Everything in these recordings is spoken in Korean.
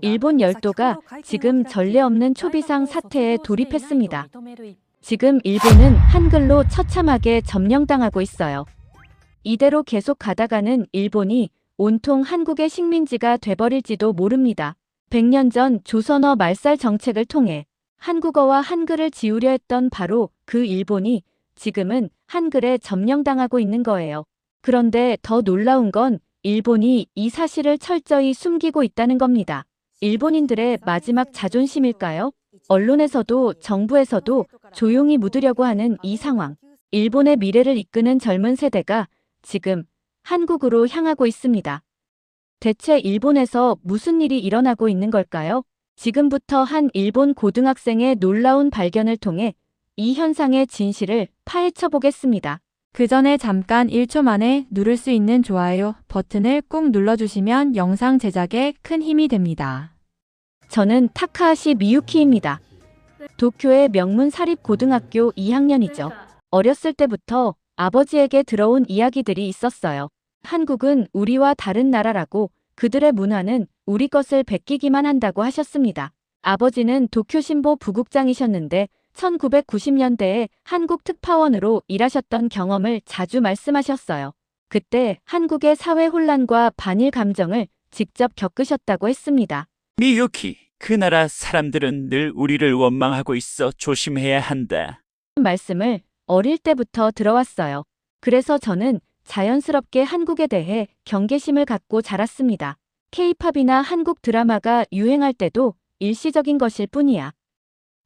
일본 열도가 지금 전례 없는 초비상 사태에 돌입했습니다. 지금 일본은 한글로 처참하게 점령당하고 있어요. 이대로 계속 가다가는 일본이 온통 한국의 식민지가 돼버릴지도 모릅니다. 100년 전 조선어 말살 정책을 통해 한국어와 한글을 지우려 했던 바로 그 일본이 지금은 한글에 점령당하고 있는 거예요. 그런데 더 놀라운 건 일본이 이 사실을 철저히 숨기고 있다는 겁니다. 일본인들의 마지막 자존심일까요? 언론에서도 정부에서도 조용히 묻으려고 하는 이 상황. 일본의 미래를 이끄는 젊은 세대가 지금 한국으로 향하고 있습니다. 대체 일본에서 무슨 일이 일어나고 있는 걸까요? 지금부터 한 일본 고등학생의 놀라운 발견을 통해 이 현상의 진실을 파헤쳐 보겠습니다. 그 전에 잠깐 1초 만에 누를 수 있는 좋아요 버튼을 꾹 눌러주시면 영상 제작에 큰 힘이 됩니다. 저는 타카하시 미유키입니다. 도쿄의 명문 사립고등학교 2학년이죠. 어렸을 때부터 아버지에게 들어온 이야기들이 있었어요. 한국은 우리와 다른 나라라고, 그들의 문화는 우리 것을 베끼기만 한다고 하셨습니다. 아버지는 도쿄신보 부국장이셨는데 1990년대에 한국 특파원으로 일하셨던 경험을 자주 말씀하셨어요. 그때 한국의 사회 혼란과 반일 감정을 직접 겪으셨다고 했습니다. 미유키, 그 나라 사람들은 늘 우리를 원망하고 있어 조심해야 한다. 말씀을 어릴 때부터 들어왔어요. 그래서 저는 자연스럽게 한국에 대해 경계심을 갖고 자랐습니다. K-팝이나 한국 드라마가 유행할 때도 일시적인 것일 뿐이야.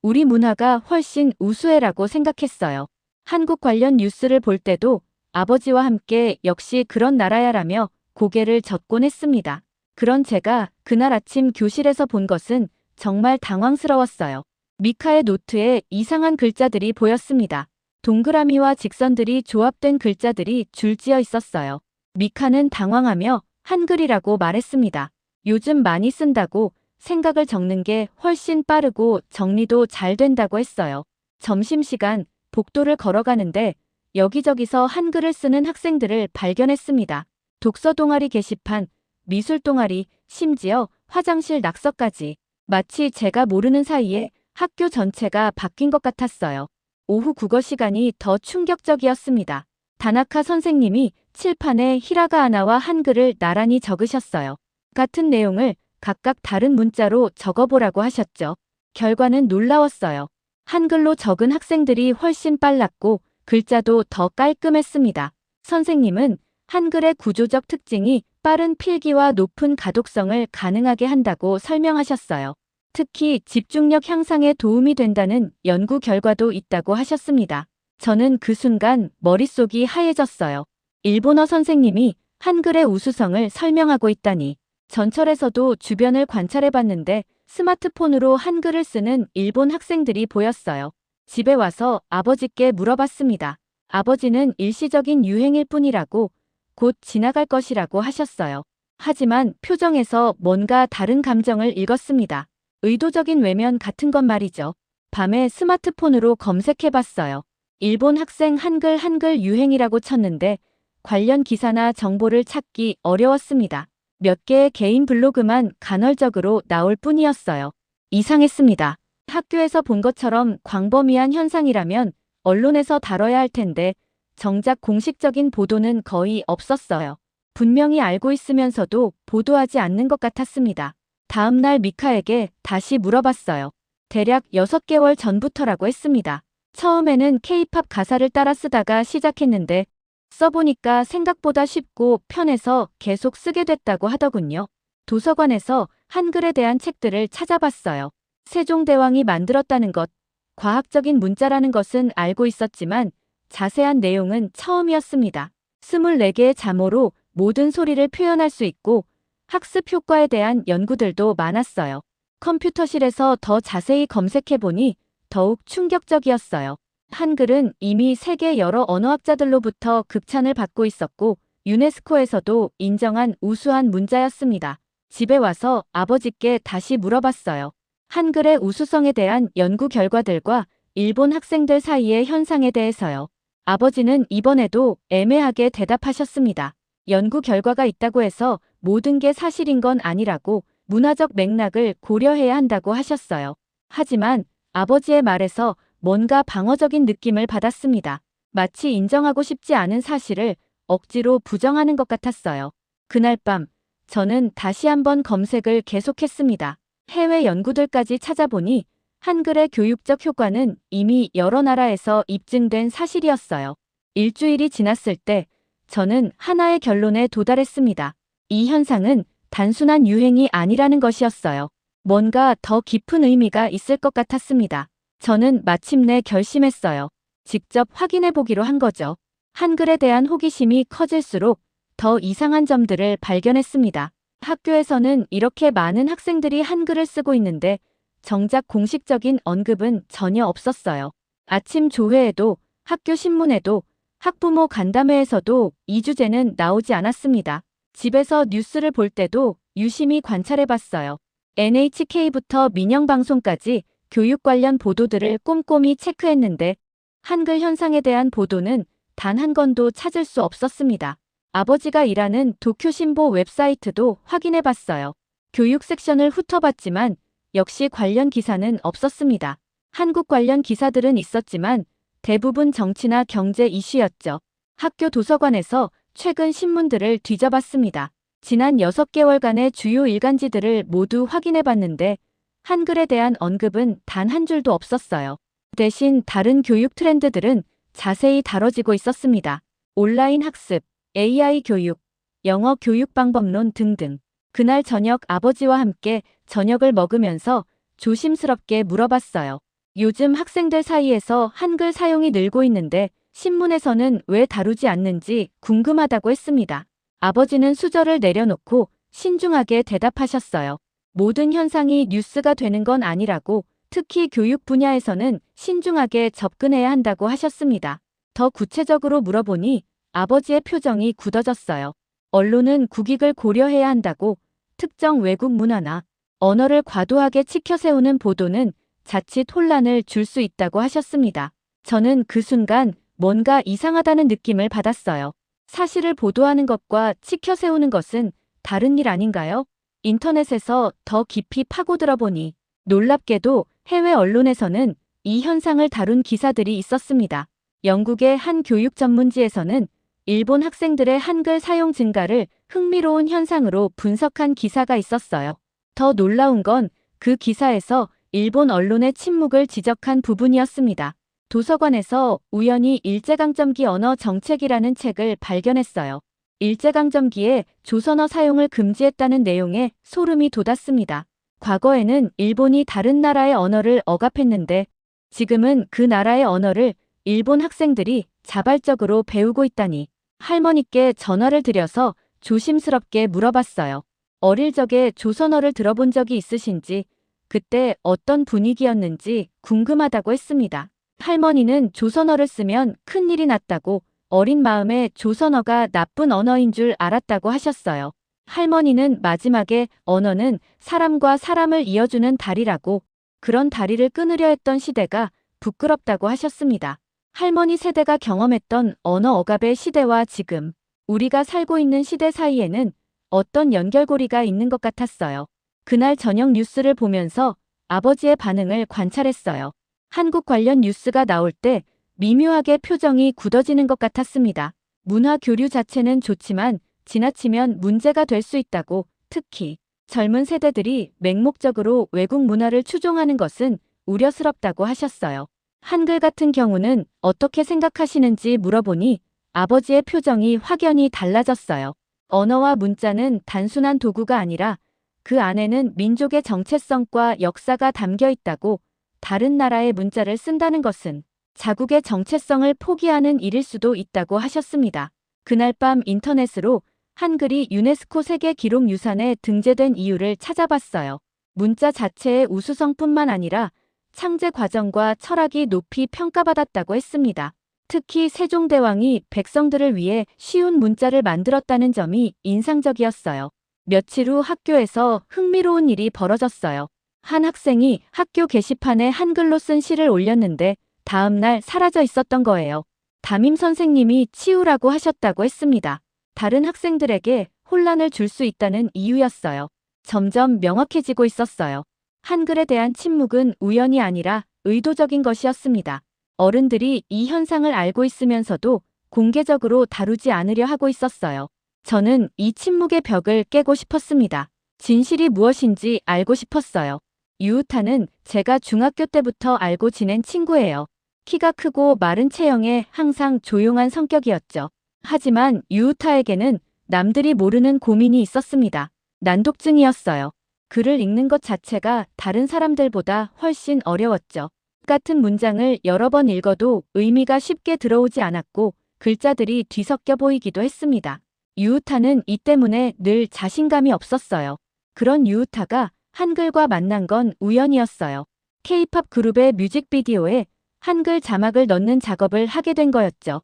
우리 문화가 훨씬 우수해라고 생각했어요. 한국 관련 뉴스를 볼 때도 아버지와 함께 역시 그런 나라야라며 고개를 젓곤 했습니다. 그런 제가 그날 아침 교실에서 본 것은 정말 당황스러웠어요. 미카의 노트에 이상한 글자들이 보였습니다. 동그라미와 직선들이 조합된 글자들이 줄지어 있었어요. 미카는 당황하며 한글이라고 말했습니다. 요즘 많이 쓴다고, 생각을 적는 게 훨씬 빠르고 정리도 잘 된다고 했어요. 점심시간 복도를 걸어가는데 여기저기서 한글을 쓰는 학생들을 발견했습니다. 독서 동아리 게시판, 미술 동아리, 심지어 화장실 낙서까지. 마치 제가 모르는 사이에 학교 전체가 바뀐 것 같았어요. 오후 국어 시간이 더 충격적이었습니다. 다나카 선생님이 칠판에 히라가나와 한글을 나란히 적으셨어요. 같은 내용을 각각 다른 문자로 적어보라고 하셨죠. 결과는 놀라웠어요. 한글로 적은 학생들이 훨씬 빨랐고 글자도 더 깔끔했습니다. 선생님은 한글의 구조적 특징이 빠른 필기와 높은 가독성을 가능하게 한다고 설명하셨어요. 특히 집중력 향상에 도움이 된다는 연구 결과도 있다고 하셨습니다. 저는 그 순간 머릿속이 하얘졌어요. 일본어 선생님이 한글의 우수성을 설명하고 있다니. 전철에서도 주변을 관찰해봤는데 스마트폰으로 한글을 쓰는 일본 학생들이 보였어요. 집에 와서 아버지께 물어봤습니다. 아버지는 일시적인 유행일 뿐이라고, 곧 지나갈 것이라고 하셨어요. 하지만 표정에서 뭔가 다른 감정을 읽었습니다. 의도적인 외면 같은 건 말이죠. 밤에 스마트폰으로 검색해봤어요. 일본 학생 한글 유행이라고 쳤는데 관련 기사나 정보를 찾기 어려웠습니다. 몇 개의 개인 블로그만 간헐적으로 나올 뿐이었어요. 이상했습니다. 학교에서 본 것처럼 광범위한 현상이라면 언론에서 다뤄야 할 텐데 정작 공식적인 보도는 거의 없었어요. 분명히 알고 있으면서도 보도하지 않는 것 같았습니다. 다음 날 미카에게 다시 물어봤어요. 대략 6개월 전부터라고 했습니다. 처음에는 K-팝 가사를 따라 쓰다가 시작했는데 써보니까 생각보다 쉽고 편해서 계속 쓰게 됐다고 하더군요. 도서관에서 한글에 대한 책들을 찾아봤어요. 세종대왕이 만들었다는 것, 과학적인 문자라는 것은 알고 있었지만 자세한 내용은 처음이었습니다. 24개의 자모로 모든 소리를 표현할 수 있고 학습 효과에 대한 연구들도 많았어요. 컴퓨터실에서 더 자세히 검색해보니 더욱 충격적이었어요. 한글은 이미 세계 여러 언어학자들로부터 극찬을 받고 있었고 유네스코에서도 인정한 우수한 문자였습니다. 집에 와서 아버지께 다시 물어봤어요. 한글의 우수성에 대한 연구 결과들과 일본 학생들 사이의 현상에 대해서요. 아버지는 이번에도 애매하게 대답하셨습니다. 연구 결과가 있다고 해서 모든 게 사실인 건 아니라고, 문화적 맥락을 고려해야 한다고 하셨어요. 하지만 아버지의 말에서 뭔가 방어적인 느낌을 받았습니다. 마치 인정하고 싶지 않은 사실을 억지로 부정하는 것 같았어요. 그날 밤, 저는 다시 한번 검색을 계속했습니다. 해외 연구들까지 찾아보니 한글의 교육적 효과는 이미 여러 나라에서 입증된 사실이었어요. 일주일이 지났을 때 저는 하나의 결론에 도달했습니다. 이 현상은 단순한 유행이 아니라는 것이었어요. 뭔가 더 깊은 의미가 있을 것 같았습니다. 저는 마침내 결심했어요. 직접 확인해 보기로 한 거죠. 한글에 대한 호기심이 커질수록 더 이상한 점들을 발견했습니다. 학교에서는 이렇게 많은 학생들이 한글을 쓰고 있는데 정작 공식적인 언급은 전혀 없었어요. 아침 조회에도, 학교 신문에도, 학부모 간담회에서도 이 주제는 나오지 않았습니다. 집에서 뉴스를 볼 때도 유심히 관찰해봤어요. NHK부터 민영방송까지 교육 관련 보도들을 꼼꼼히 체크했는데 한글 현상에 대한 보도는 단 한 건도 찾을 수 없었습니다. 아버지가 일하는 도쿄신보 웹사이트도 확인해봤어요. 교육 섹션을 훑어봤지만 역시 관련 기사는 없었습니다. 한국 관련 기사들은 있었지만 대부분 정치나 경제 이슈였죠. 학교 도서관에서 최근 신문들을 뒤져봤습니다. 지난 6개월간의 주요 일간지들을 모두 확인해봤는데 한글에 대한 언급은 단 한 줄도 없었어요. 대신 다른 교육 트렌드들은 자세히 다뤄지고 있었습니다. 온라인 학습, AI 교육, 영어 교육 방법론 등등. 그날 저녁 아버지와 함께 저녁을 먹으면서 조심스럽게 물어봤어요. 요즘 학생들 사이에서 한글 사용이 늘고 있는데 신문에서는 왜 다루지 않는지 궁금하다고 했습니다. 아버지는 수저를 내려놓고 신중하게 대답하셨어요. 모든 현상이 뉴스가 되는 건 아니라고, 특히 교육 분야에서는 신중하게 접근해야 한다고 하셨습니다. 더 구체적으로 물어보니 아버지의 표정이 굳어졌어요. 언론은 국익을 고려해야 한다고, 특정 외국 문화나 언어를 과도하게 치켜세우는 보도는 자칫 혼란을 줄 수 있다고 하셨습니다. 저는 그 순간 뭔가 이상하다는 느낌을 받았어요. 사실을 보도하는 것과 치켜세우는 것은 다른 일 아닌가요? 인터넷에서 더 깊이 파고들어 보니 놀랍게도 해외 언론에서는 이 현상을 다룬 기사들이 있었습니다. 영국의 한 교육 전문지에서는 일본 학생들의 한글 사용 증가를 흥미로운 현상으로 분석한 기사가 있었어요. 더 놀라운 건 그 기사에서 일본 언론의 침묵을 지적한 부분이었습니다. 도서관에서 우연히 일제강점기 언어 정책이라는 책을 발견했어요. 일제강점기에 조선어 사용을 금지했다는 내용에 소름이 돋았습니다. 과거에는 일본이 다른 나라의 언어를 억압했는데 지금은 그 나라의 언어를 일본 학생들이 자발적으로 배우고 있다니. 할머니께 전화를 드려서 조심스럽게 물어봤어요. 어릴 적에 조선어를 들어본 적이 있으신지, 그때 어떤 분위기였는지 궁금하다고 했습니다. 할머니는 조선어를 쓰면 큰일이 났다고, 어린 마음에 조선어가 나쁜 언어인 줄 알았다고 하셨어요. 할머니는 마지막에 언어는 사람과 사람을 이어주는 다리라고, 그런 다리를 끊으려 했던 시대가 부끄럽다고 하셨습니다. 할머니 세대가 경험했던 언어 억압의 시대와 지금 우리가 살고 있는 시대 사이에는 어떤 연결고리가 있는 것 같았어요. 그날 저녁 뉴스를 보면서 아버지의 반응을 관찰했어요. 한국 관련 뉴스가 나올 때 미묘하게 표정이 굳어지는 것 같았습니다. 문화 교류 자체는 좋지만 지나치면 문제가 될 수 있다고, 특히 젊은 세대들이 맹목적으로 외국 문화를 추종하는 것은 우려스럽다고 하셨어요. 한글 같은 경우는 어떻게 생각하시는지 물어보니 아버지의 표정이 확연히 달라졌어요. 언어와 문자는 단순한 도구가 아니라 그 안에는 민족의 정체성과 역사가 담겨 있다고, 다른 나라의 문자를 쓴다는 것은 자국의 정체성을 포기하는 일일 수도 있다고 하셨습니다. 그날 밤 인터넷으로 한글이 유네스코 세계기록유산에 등재된 이유를 찾아봤어요. 문자 자체의 우수성뿐만 아니라 창제 과정과 철학이 높이 평가받았다고 했습니다. 특히 세종대왕이 백성들을 위해 쉬운 문자를 만들었다는 점이 인상적이었어요. 며칠 후 학교에서 흥미로운 일이 벌어졌어요. 한 학생이 학교 게시판에 한글로 쓴 시를 올렸는데 다음 날 사라져 있었던 거예요. 담임 선생님이 치우라고 하셨다고 했습니다. 다른 학생들에게 혼란을 줄 수 있다는 이유였어요. 점점 명확해지고 있었어요. 한글에 대한 침묵은 우연이 아니라 의도적인 것이었습니다. 어른들이 이 현상을 알고 있으면서도 공개적으로 다루지 않으려 하고 있었어요. 저는 이 침묵의 벽을 깨고 싶었습니다. 진실이 무엇인지 알고 싶었어요. 유우타는 제가 중학교 때부터 알고 지낸 친구예요. 키가 크고 마른 체형에 항상 조용한 성격이었죠. 하지만 유우타에게는 남들이 모르는 고민이 있었습니다. 난독증이었어요. 글을 읽는 것 자체가 다른 사람들보다 훨씬 어려웠죠. 같은 문장을 여러 번 읽어도 의미가 쉽게 들어오지 않았고 글자들이 뒤섞여 보이기도 했습니다. 유우타는 이 때문에 늘 자신감이 없었어요. 그런 유우타가 한글과 만난 건 우연이었어요. K-팝 그룹의 뮤직비디오에 한글 자막을 넣는 작업을 하게 된 거였죠.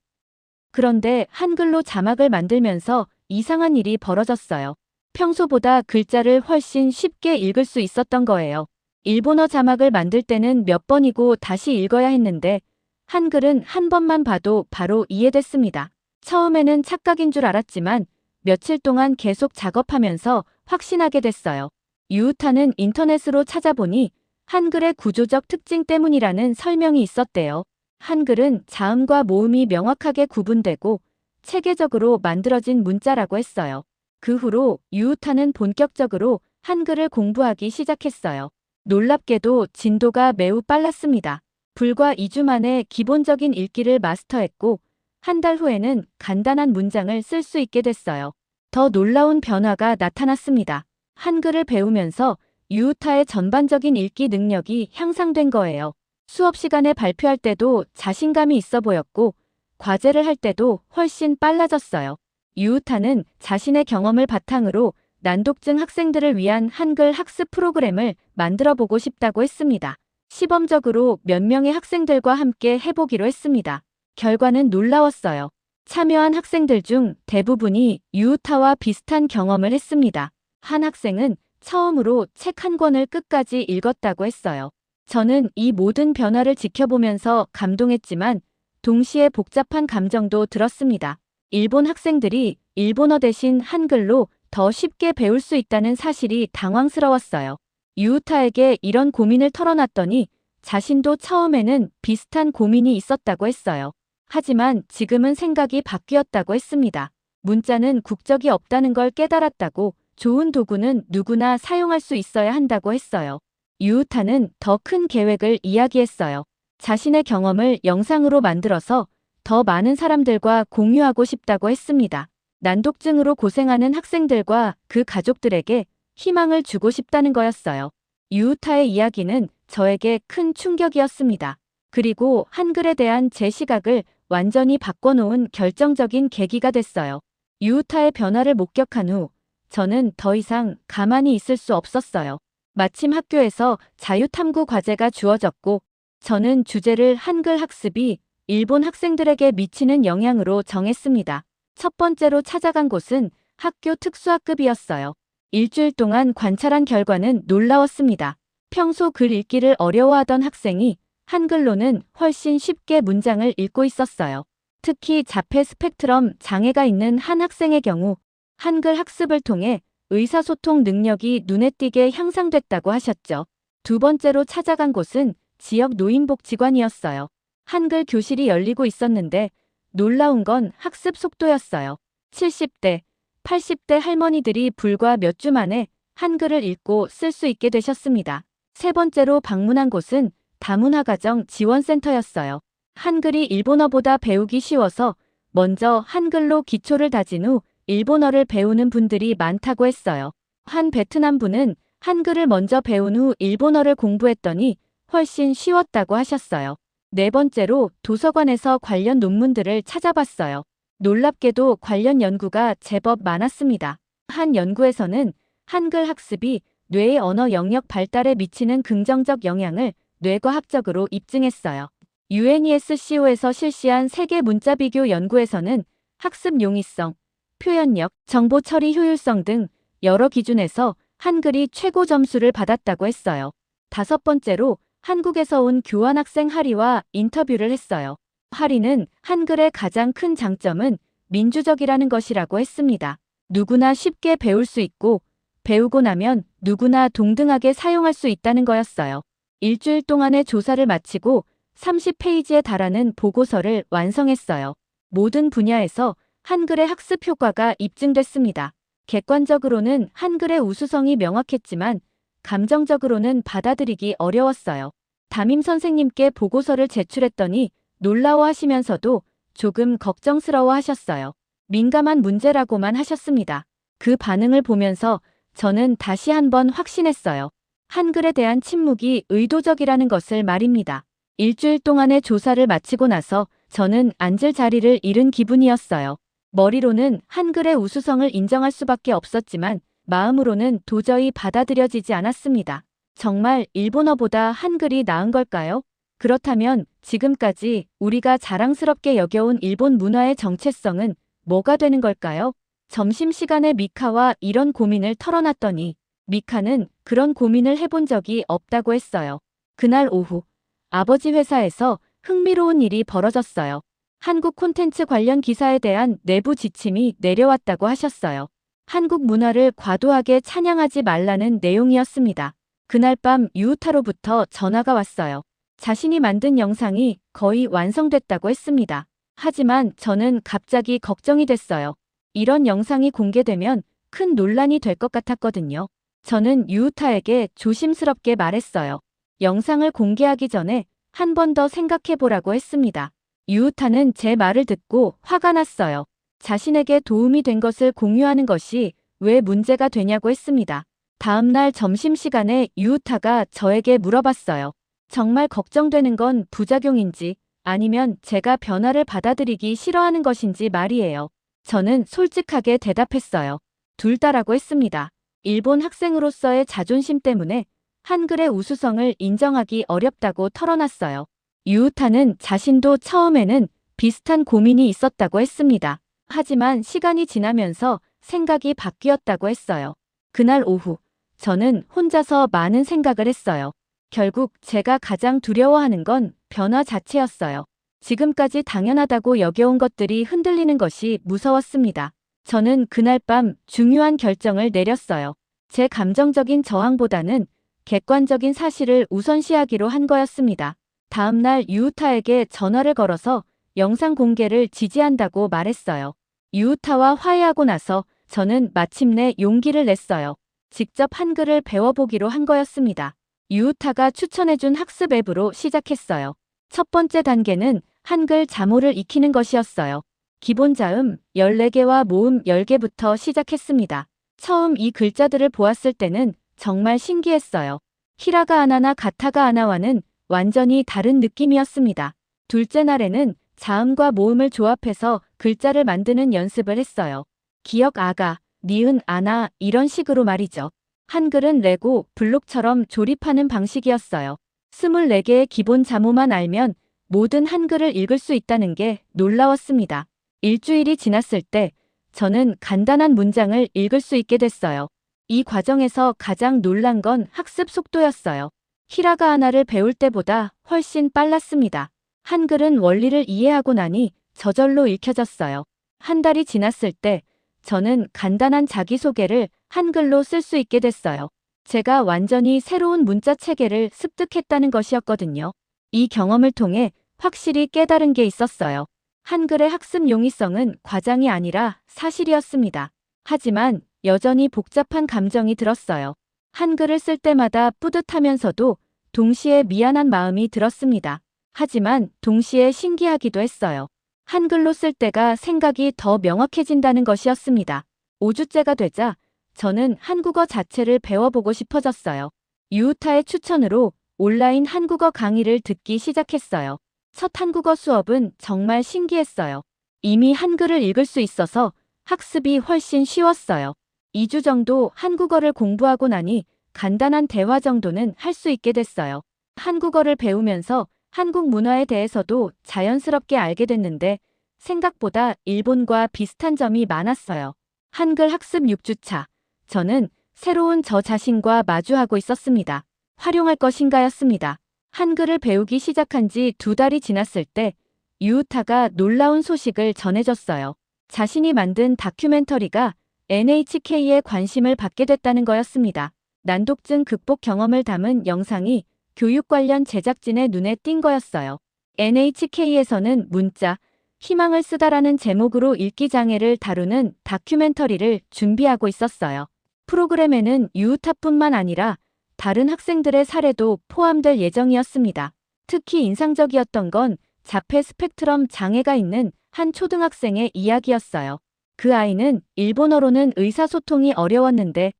그런데 한글로 자막을 만들면서 이상한 일이 벌어졌어요. 평소보다 글자를 훨씬 쉽게 읽을 수 있었던 거예요. 일본어 자막을 만들 때는 몇 번이고 다시 읽어야 했는데 한글은 한 번만 봐도 바로 이해됐습니다. 처음에는 착각인 줄 알았지만 며칠 동안 계속 작업하면서 확신하게 됐어요. 유우타는 인터넷으로 찾아보니 한글의 구조적 특징 때문이라는 설명이 있었대요. 한글은 자음과 모음이 명확하게 구분되고 체계적으로 만들어진 문자라고 했어요. 그 후로 유우타는 본격적으로 한글을 공부하기 시작했어요. 놀랍게도 진도가 매우 빨랐습니다. 불과 2주 만에 기본적인 읽기를 마스터했고 한 달 후에는 간단한 문장을 쓸 수 있게 됐어요. 더 놀라운 변화가 나타났습니다. 한글을 배우면서 유우타의 전반적인 읽기 능력이 향상된 거예요. 수업 시간에 발표할 때도 자신감이 있어 보였고 과제를 할 때도 훨씬 빨라졌어요. 유우타는 자신의 경험을 바탕으로 난독증 학생들을 위한 한글 학습 프로그램을 만들어 보고 싶다고 했습니다. 시범적으로 몇 명의 학생들과 함께 해보기로 했습니다. 결과는 놀라웠어요. 참여한 학생들 중 대부분이 유우타와 비슷한 경험을 했습니다. 한 학생은 처음으로 책 한 권을 끝까지 읽었다고 했어요. 저는 이 모든 변화를 지켜보면서 감동했지만 동시에 복잡한 감정도 들었습니다. 일본 학생들이 일본어 대신 한글로 더 쉽게 배울 수 있다는 사실이 당황스러웠어요. 유우타에게 이런 고민을 털어놨더니 자신도 처음에는 비슷한 고민이 있었다고 했어요. 하지만 지금은 생각이 바뀌었다고 했습니다. 문자는 국적이 없다는 걸 깨달았다고, 좋은 도구는 누구나 사용할 수 있어야 한다고 했어요. 유우타는 더 큰 계획을 이야기했어요. 자신의 경험을 영상으로 만들어서 더 많은 사람들과 공유하고 싶다고 했습니다. 난독증으로 고생하는 학생들과 그 가족들에게 희망을 주고 싶다는 거였어요. 유우타의 이야기는 저에게 큰 충격이었습니다. 그리고 한글에 대한 제 시각을 완전히 바꿔놓은 결정적인 계기가 됐어요. 유우타의 변화를 목격한 후 저는 더 이상 가만히 있을 수 없었어요. 마침 학교에서 자유탐구 과제가 주어졌고 저는 주제를 한글 학습이 일본 학생들에게 미치는 영향으로 정했습니다. 첫 번째로 찾아간 곳은 학교 특수학급이었어요. 일주일 동안 관찰한 결과는 놀라웠습니다. 평소 글 읽기를 어려워하던 학생이 한글로는 훨씬 쉽게 문장을 읽고 있었어요. 특히 자폐 스펙트럼 장애가 있는 한 학생의 경우 한글 학습을 통해 의사소통 능력이 눈에 띄게 향상됐다고 하셨죠. 두 번째로 찾아간 곳은 지역 노인복지관이었어요. 한글 교실이 열리고 있었는데 놀라운 건 학습 속도였어요. 70대, 80대 할머니들이 불과 몇 주 만에 한글을 읽고 쓸 수 있게 되셨습니다. 세 번째로 방문한 곳은 다문화가정 지원센터였어요. 한글이 일본어보다 배우기 쉬워서 먼저 한글로 기초를 다진 후 일본어를 배우는 분들이 많다고 했어요. 한 베트남 분은 한글을 먼저 배운 후 일본어를 공부했더니 훨씬 쉬웠다고 하셨어요. 네 번째로 도서관에서 관련 논문들을 찾아봤어요. 놀랍게도 관련 연구가 제법 많았습니다. 한 연구에서는 한글 학습이 뇌의 언어 영역 발달에 미치는 긍정적 영향을 뇌과학적으로 입증했어요. UNESCO에서 실시한 세계 문자 비교 연구에서는 학습 용이성, 표현력, 정보 처리 효율성 등 여러 기준에서 한글이 최고 점수를 받았다고 했어요. 다섯 번째로 한국에서 온 교환학생 하리와 인터뷰를 했어요. 하리는 한글의 가장 큰 장점은 민주적이라는 것이라고 했습니다. 누구나 쉽게 배울 수 있고 배우고 나면 누구나 동등하게 사용할 수 있다는 거였어요. 일주일 동안의 조사를 마치고 30페이지에 달하는 보고서를 완성했어요. 모든 분야에서 한글의 학습 효과가 입증됐습니다. 객관적으로는 한글의 우수성이 명확했지만 감정적으로는 받아들이기 어려웠어요. 담임 선생님께 보고서를 제출했더니 놀라워하시면서도 조금 걱정스러워 하셨어요. 민감한 문제라고만 하셨습니다. 그 반응을 보면서 저는 다시 한번 확신했어요. 한글에 대한 침묵이 의도적이라는 것을 말입니다. 일주일 동안의 조사를 마치고 나서 저는 앉을 자리를 잃은 기분이었어요. 머리로는 한글의 우수성을 인정할 수밖에 없었지만 마음으로는 도저히 받아들여지지 않았습니다. 정말 일본어보다 한글이 나은 걸까요? 그렇다면 지금까지 우리가 자랑스럽게 여겨온 일본 문화의 정체성은 뭐가 되는 걸까요? 점심시간에 미카와 이런 고민을 털어놨더니 미카는 그런 고민을 해본 적이 없다고 했어요. 그날 오후 아버지 회사에서 흥미로운 일이 벌어졌어요. 한국 콘텐츠 관련 기사에 대한 내부 지침이 내려왔다고 하셨어요. 한국 문화를 과도하게 찬양하지 말라는 내용이었습니다. 그날 밤 유우타로부터 전화가 왔어요. 자신이 만든 영상이 거의 완성됐다고 했습니다. 하지만 저는 갑자기 걱정이 됐어요. 이런 영상이 공개되면 큰 논란이 될 것 같았거든요. 저는 유우타에게 조심스럽게 말했어요. 영상을 공개하기 전에 한 번 더 생각해보라고 했습니다. 유우타는 제 말을 듣고 화가 났어요. 자신에게 도움이 된 것을 공유하는 것이 왜 문제가 되냐고 했습니다. 다음 날 점심시간에 유우타가 저에게 물어봤어요. 정말 걱정되는 건 부작용인지 아니면 제가 변화를 받아들이기 싫어하는 것인지 말이에요. 저는 솔직하게 대답했어요. 둘 다라고 했습니다. 일본 학생으로서의 자존심 때문에 한글의 우수성을 인정하기 어렵다고 털어놨어요. 유우타는 자신도 처음에는 비슷한 고민이 있었다고 했습니다. 하지만 시간이 지나면서 생각이 바뀌었다고 했어요. 그날 오후 저는 혼자서 많은 생각을 했어요. 결국 제가 가장 두려워하는 건 변화 자체였어요. 지금까지 당연하다고 여겨온 것들이 흔들리는 것이 무서웠습니다. 저는 그날 밤 중요한 결정을 내렸어요. 제 감정적인 저항보다는 객관적인 사실을 우선시하기로 한 거였습니다. 다음 날 유우타에게 전화를 걸어서 영상 공개를 지지한다고 말했어요. 유우타와 화해하고 나서 저는 마침내 용기를 냈어요. 직접 한글을 배워보기로 한 거였습니다. 유우타가 추천해준 학습 앱으로 시작했어요. 첫 번째 단계는 한글 자모를 익히는 것이었어요. 기본 자음 14개와 모음 10개부터 시작했습니다. 처음 이 글자들을 보았을 때는 정말 신기했어요. 히라가하나나 가타가하나와는 완전히 다른 느낌이었습니다. 둘째 날에는 자음과 모음을 조합해서 글자를 만드는 연습을 했어요. 기역 아가, 니은 아나 이런 식으로 말이죠. 한글은 레고, 블록처럼 조립하는 방식이었어요. 24개의 기본 자모만 알면 모든 한글을 읽을 수 있다는 게 놀라웠습니다. 일주일이 지났을 때 저는 간단한 문장을 읽을 수 있게 됐어요. 이 과정에서 가장 놀란 건 학습 속도였어요. 히라가하나를 배울 때보다 훨씬 빨랐습니다. 한글은 원리를 이해하고 나니 저절로 읽혀졌어요. 한 달이 지났을 때 저는 간단한 자기소개를 한글로 쓸 수 있게 됐어요. 제가 완전히 새로운 문자 체계를 습득했다는 것이었거든요. 이 경험을 통해 확실히 깨달은 게 있었어요. 한글의 학습 용이성은 과장이 아니라 사실이었습니다. 하지만 여전히 복잡한 감정이 들었어요. 한글을 쓸 때마다 뿌듯하면서도 동시에 미안한 마음이 들었습니다. 하지만 동시에 신기하기도 했어요. 한글로 쓸 때가 생각이 더 명확해진다는 것이었습니다. 5주째가 되자 저는 한국어 자체를 배워보고 싶어졌어요. 유우타의 추천으로 온라인 한국어 강의를 듣기 시작했어요. 첫 한국어 수업은 정말 신기했어요. 이미 한글을 읽을 수 있어서 학습이 훨씬 쉬웠어요. 2주 정도 한국어를 공부하고 나니 간단한 대화 정도는 할 수 있게 됐어요. 한국어를 배우면서 한국 문화에 대해서도 자연스럽게 알게 됐는데 생각보다 일본과 비슷한 점이 많았어요. 한글 학습 6주차. 저는 새로운 저 자신과 마주하고 있었습니다. 활용할 것인가였습니다. 한글을 배우기 시작한 지 2달이 지났을 때 유우타가 놀라운 소식을 전해줬어요. 자신이 만든 다큐멘터리가 NHK에 관심을 받게 됐다는 거였습니다. 난독증 극복 경험을 담은 영상이 교육 관련 제작진의 눈에 띈 거였어요. NHK에서는 문자, 희망을 쓰다라는 제목으로 읽기 장애를 다루는 다큐멘터리를 준비하고 있었어요. 프로그램에는 유우타뿐만 아니라 다른 학생들의 사례도 포함될 예정이었습니다. 특히 인상적이었던 건 자폐 스펙트럼 장애가 있는 한 초등학생의 이야기였어요. 그 아이는 일본어로는 의사소통이 어려웠는데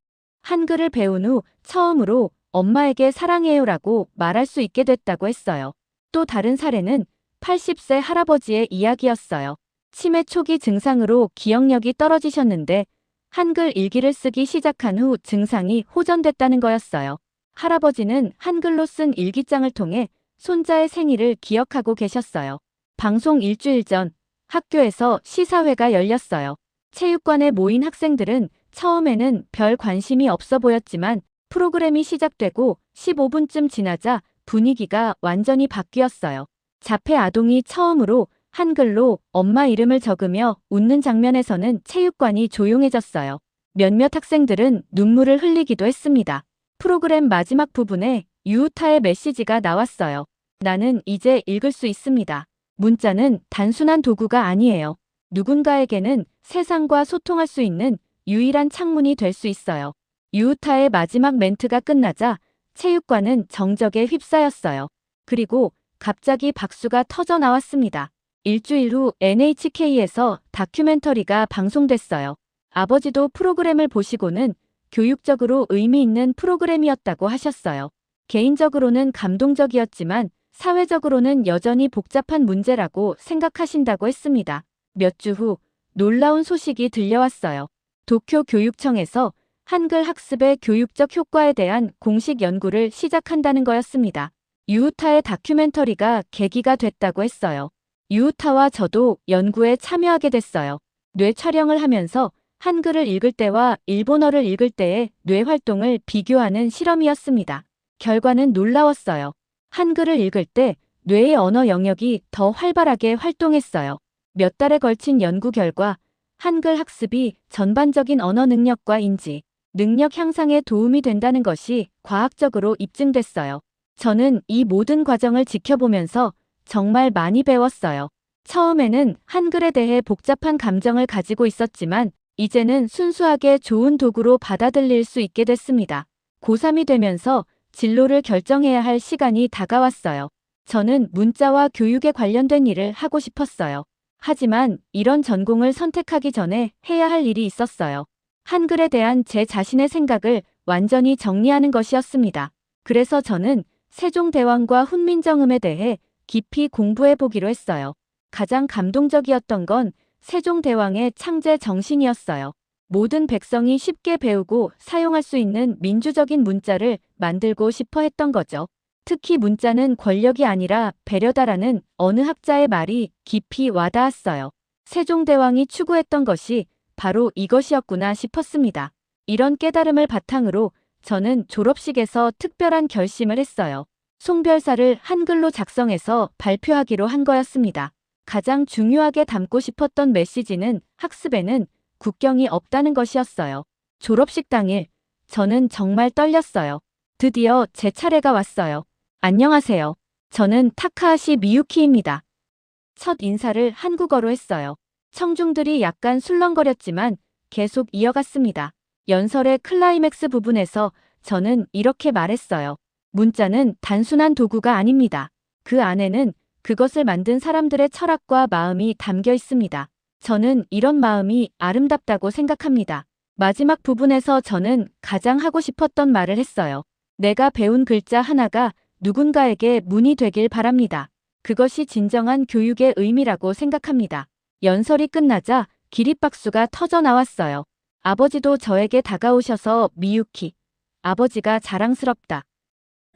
한글을 배운 후 처음으로 엄마에게 사랑해요라고 말할 수 있게 됐다고 했어요. 또 다른 사례는 80세 할아버지의 이야기였어요. 치매 초기 증상으로 기억력이 떨어지셨는데 한글 일기를 쓰기 시작한 후 증상이 호전됐다는 거였어요. 할아버지는 한글로 쓴 일기장을 통해 손자의 생일을 기억하고 계셨어요. 방송 일주일 전 학교에서 시사회가 열렸어요. 체육관에 모인 학생들은 처음에는 별 관심이 없어 보였지만 프로그램이 시작되고 15분쯤 지나자 분위기가 완전히 바뀌었어요. 자폐 아동이 처음으로 한글로 엄마 이름을 적으며 웃는 장면에서는 체육관이 조용해졌어요. 몇몇 학생들은 눈물을 흘리기도 했습니다. 프로그램 마지막 부분에 유우타의 메시지가 나왔어요. 나는 이제 읽을 수 있습니다. 문자는 단순한 도구가 아니에요. 누군가에게는 세상과 소통할 수 있는 유일한 창문이 될 수 있어요. 유우타의 마지막 멘트가 끝나자 체육관은 정적에 휩싸였어요. 그리고 갑자기 박수가 터져 나왔습니다. 일주일 후 NHK에서 다큐멘터리가 방송됐어요. 아버지도 프로그램을 보시고는 교육적으로 의미 있는 프로그램이었다고 하셨어요. 개인적으로는 감동적이었지만 사회적으로는 여전히 복잡한 문제라고 생각하신다고 했습니다. 몇 주 후 놀라운 소식이 들려왔어요. 도쿄 교육청에서 한글 학습의 교육적 효과에 대한 공식 연구를 시작한다는 거였습니다. 유우타의 다큐멘터리가 계기가 됐다고 했어요. 유우타와 저도 연구에 참여하게 됐어요. 뇌 촬영을 하면서 한글을 읽을 때와 일본어를 읽을 때의 뇌 활동을 비교하는 실험이었습니다. 결과는 놀라웠어요. 한글을 읽을 때 뇌의 언어 영역이 더 활발하게 활동했어요. 몇 달에 걸친 연구 결과 한글 학습이 전반적인 언어 능력과 인지, 능력 향상에 도움이 된다는 것이 과학적으로 입증됐어요. 저는 이 모든 과정을 지켜보면서 정말 많이 배웠어요. 처음에는 한글에 대해 복잡한 감정을 가지고 있었지만 이제는 순수하게 좋은 도구로 받아들일 수 있게 됐습니다. 고3이 되면서 진로를 결정해야 할 시간이 다가왔어요. 저는 문자와 교육에 관련된 일을 하고 싶었어요. 하지만 이런 전공을 선택하기 전에 해야 할 일이 있었어요. 한글에 대한 제 자신의 생각을 완전히 정리하는 것이었습니다. 그래서 저는 세종대왕과 훈민정음에 대해 깊이 공부해 보기로 했어요. 가장 감동적이었던 건 세종대왕의 창제 정신이었어요. 모든 백성이 쉽게 배우고 사용할 수 있는 민주적인 문자를 만들고 싶어 했던 거죠. 특히 문자는 권력이 아니라 배려다라는 어느 학자의 말이 깊이 와닿았어요. 세종대왕이 추구했던 것이 바로 이것이었구나 싶었습니다. 이런 깨달음을 바탕으로 저는 졸업식에서 특별한 결심을 했어요. 송별사를 한글로 작성해서 발표하기로 한 거였습니다. 가장 중요하게 담고 싶었던 메시지는 학습에는 국경이 없다는 것이었어요. 졸업식 당일, 저는 정말 떨렸어요. 드디어 제 차례가 왔어요. 안녕하세요. 저는 타카하시 미유키입니다. 첫 인사를 한국어로 했어요. 청중들이 약간 술렁거렸지만 계속 이어갔습니다. 연설의 클라이맥스 부분에서 저는 이렇게 말했어요. 문자는 단순한 도구가 아닙니다. 그 안에는 그것을 만든 사람들의 철학과 마음이 담겨 있습니다. 저는 이런 마음이 아름답다고 생각합니다. 마지막 부분에서 저는 가장 하고 싶었던 말을 했어요. 내가 배운 글자 하나가 누군가에게 문이 되길 바랍니다. 그것이 진정한 교육의 의미라고 생각합니다. 연설이 끝나자 기립박수가 터져 나왔어요. 아버지도 저에게 다가오셔서 미유키, 아버지가 자랑스럽다.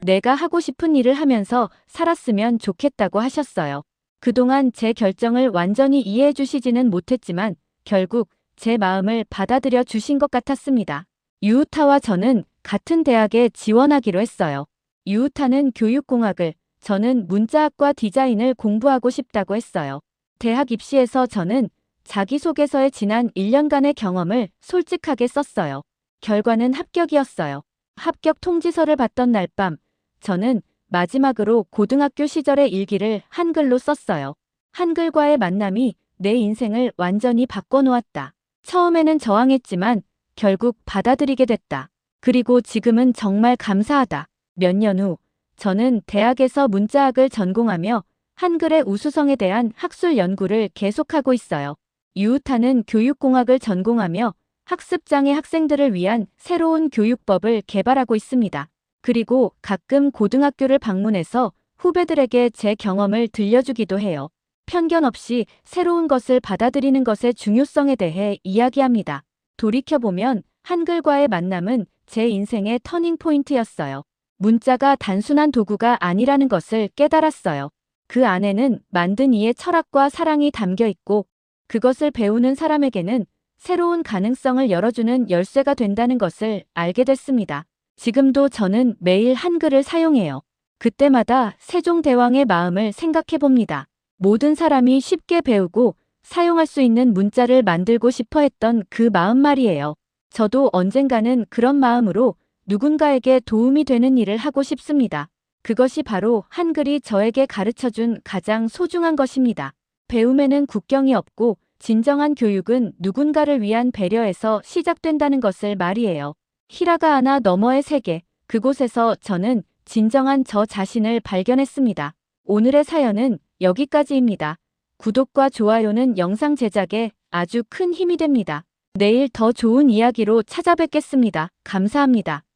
내가 하고 싶은 일을 하면서 살았으면 좋겠다고 하셨어요. 그동안 제 결정을 완전히 이해해 주시지는 못했지만 결국 제 마음을 받아들여 주신 것 같았습니다. 유우타와 저는 같은 대학에 지원하기로 했어요. 유우타는 교육공학을, 저는 문자학과 디자인을 공부하고 싶다고 했어요. 대학 입시에서 저는 자기소개서에 지난 1년간의 경험을 솔직하게 썼어요. 결과는 합격이었어요. 합격 통지서를 받던 날 밤, 저는 마지막으로 고등학교 시절의 일기를 한글로 썼어요. 한글과의 만남이 내 인생을 완전히 바꿔놓았다. 처음에는 저항했지만 결국 받아들이게 됐다. 그리고 지금은 정말 감사하다. 몇 년 후, 저는 대학에서 문자학을 전공하며 한글의 우수성에 대한 학술 연구를 계속하고 있어요. 유우타는 교육공학을 전공하며 학습장애 학생들을 위한 새로운 교육법을 개발하고 있습니다. 그리고 가끔 고등학교를 방문해서 후배들에게 제 경험을 들려주기도 해요. 편견 없이 새로운 것을 받아들이는 것의 중요성에 대해 이야기합니다. 돌이켜보면 한글과의 만남은 제 인생의 터닝포인트였어요. 문자가 단순한 도구가 아니라는 것을 깨달았어요. 그 안에는 만든 이의 철학과 사랑이 담겨 있고 그것을 배우는 사람에게는 새로운 가능성을 열어주는 열쇠가 된다는 것을 알게 됐습니다. 지금도 저는 매일 한글을 사용해요. 그때마다 세종대왕의 마음을 생각해 봅니다. 모든 사람이 쉽게 배우고 사용할 수 있는 문자를 만들고 싶어 했던 그 마음 말이에요. 저도 언젠가는 그런 마음으로 누군가에게 도움이 되는 일을 하고 싶습니다. 그것이 바로 한글이 저에게 가르쳐준 가장 소중한 것입니다. 배움에는 국경이 없고 진정한 교육은 누군가를 위한 배려에서 시작된다는 것을 말이에요. 히라가하나 너머의 세계, 그곳에서 저는 진정한 저 자신을 발견했습니다. 오늘의 사연은 여기까지입니다. 구독과 좋아요는 영상 제작에 아주 큰 힘이 됩니다. 내일 더 좋은 이야기로 찾아뵙겠습니다. 감사합니다.